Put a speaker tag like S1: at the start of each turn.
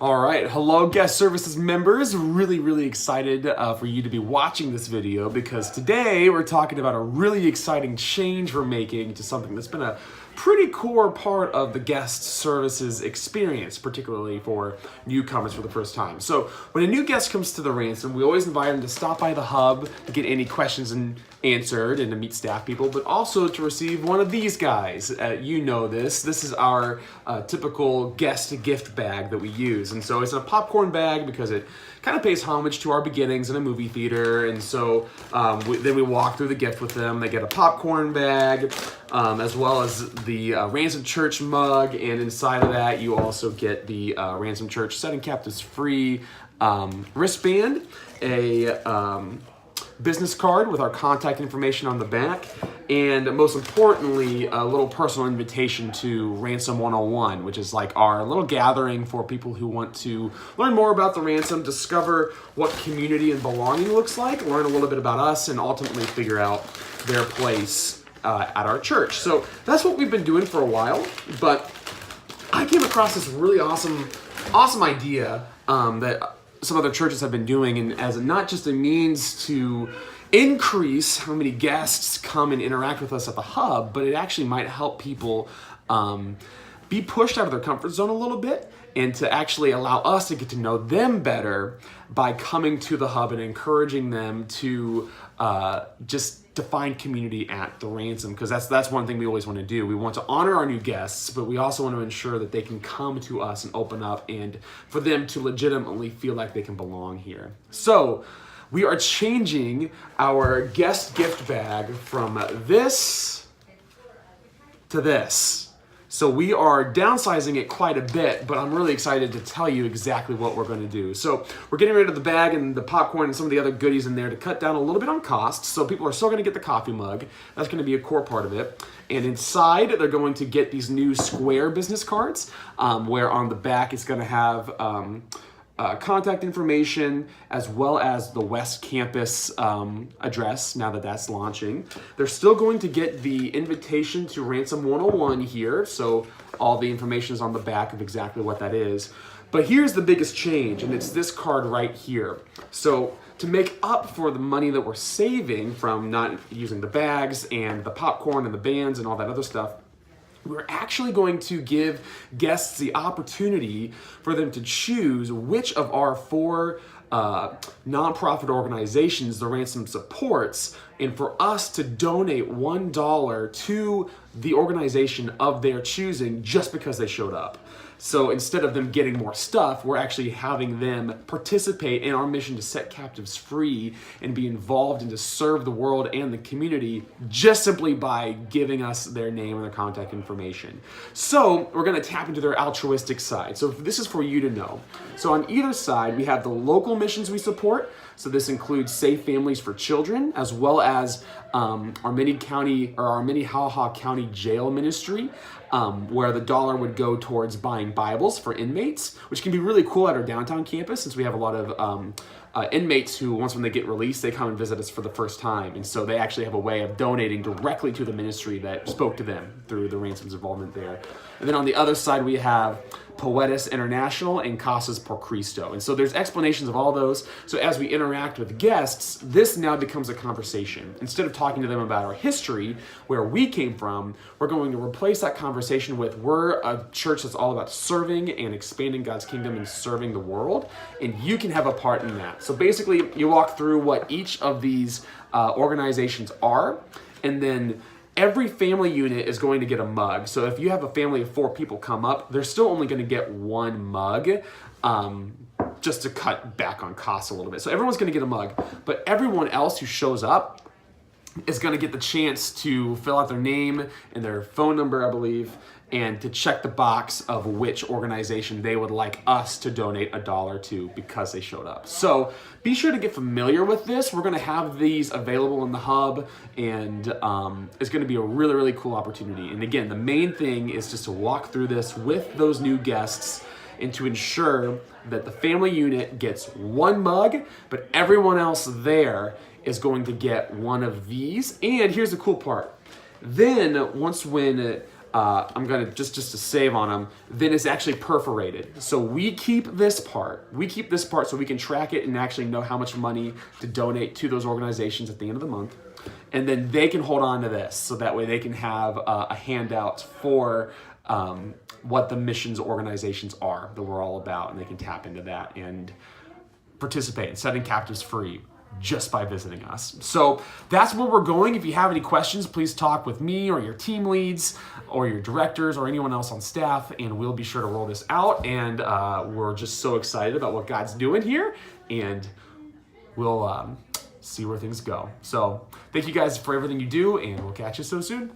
S1: All right, hello guest services members. Really excited for you to be watching this video because today we're talking about a really exciting change we're making to something that's been a pretty core part of the guest services experience, particularly for newcomers for the first time. So when a new guest comes to the Ransom, we always invite them to stop by the hub to get any questions answered and to meet staff people, but also to receive one of these guys. You know this. This is our typical guest gift bag that we use. And so it's a popcorn bag because it kind of pays homage to our beginnings in a movie theater. And so then we walk through the gift with them. They get a popcorn bag, as well as the Ransom Church mug. And inside of that, you also get the Ransom Church Setting Captives Free wristband, a business card with our contact information on the back, and most importantly, a little personal invitation to Ransom 101, which is like our little gathering for people who want to learn more about the Ransom, discover what community and belonging looks like, learn a little bit about us, and ultimately figure out their place at our church. So that's what we've been doing for a while, but I came across this really awesome idea that some other churches have been doing, and as not just a means to increase how many guests come and interact with us at the hub, but it actually might help people be pushed out of their comfort zone a little bit and to actually allow us to get to know them better by coming to the hub and encouraging them to just to find community at the Ransom, because that's one thing we always want to do. We want to honor our new guests, but we also want to ensure that they can come to us and open up and for them to legitimately feel like they can belong here. So we are changing our guest gift bag from this to this. So we are downsizing it quite a bit, but I'm really excited to tell you exactly what we're going to do. So we're getting rid of the bag and the popcorn and some of the other goodies in there to cut down a little bit on cost. So people are still going to get the coffee mug. That's going to be a core part of it. And inside, they're going to get these new square business cards, where on the back it's going to have contact information, as well as the West Campus address, now that that's launching. They're still going to get the invitation to Ransom 101 here, so all the information is on the back of exactly what that is. But here's the biggest change, and it's this card right here. So to make up for the money that we're saving from not using the bags and the popcorn and the bands and all that other stuff, we're actually going to give guests the opportunity for them to choose which of our four nonprofit organizations the Ransom supports, and for us to donate $1 to the organization of their choosing just because they showed up. So instead of them getting more stuff, we're actually having them participate in our mission to set captives free and be involved and to serve the world and the community just simply by giving us their name and their contact information. So we're going to tap into their altruistic side. So this is for you to know. So on either side, we have the local missions we support. So this includes Safe Families for Children, as well as our Minnehaha County Jail Ministry, where the dollar would go towards buying Bibles for inmates, which can be really cool at our downtown campus since we have a lot of inmates who, once when they get released, they come and visit us for the first time. And so they actually have a way of donating directly to the ministry that spoke to them through the Ransom's involvement there. And then on the other side, we have Poetas International and Casas por Cristo. And so there's explanations of all those. So as we interact with guests, this now becomes a conversation. Instead of talking to them about our history, where we came from, we're going to replace that conversation with, we're a church that's all about serving and expanding God's kingdom and serving the world, and you can have a part in that. So basically, you walk through what each of these organizations are, and then every family unit is going to get a mug. So if you have a family of 4 people come up, they're still only going to get 1 mug, just to cut back on costs a little bit. So everyone's going to get a mug, but everyone else who shows up is going to get the chance to fill out their name and their phone number, I believe, and to check the box of which organization they would like us to donate $1 to because they showed up. So be sure to get familiar with this. We're going to have these available in the hub, and it's going to be a really cool opportunity. And again, the main thing is just to walk through this with those new guests and to ensure that the family unit gets 1 mug, but everyone else there is going to get one of these. And here's the cool part. Then when I'm gonna just to save on them, then it's actually perforated. So we keep this part. We keep this part so we can track it and actually know how much money to donate to those organizations at the end of the month. And then they can hold on to this, so that way they can have a handout for what the missions organizations are that we're all about, and they can tap into that and participate in setting captives free just by visiting us. So that's where we're going. If you have any questions, please talk with me or your team leads or your directors or anyone else on staff, and we'll be sure to roll this out. And we're just so excited about what God's doing here, and we'll see where things go. So thank you guys for everything you do, and we'll catch you so soon.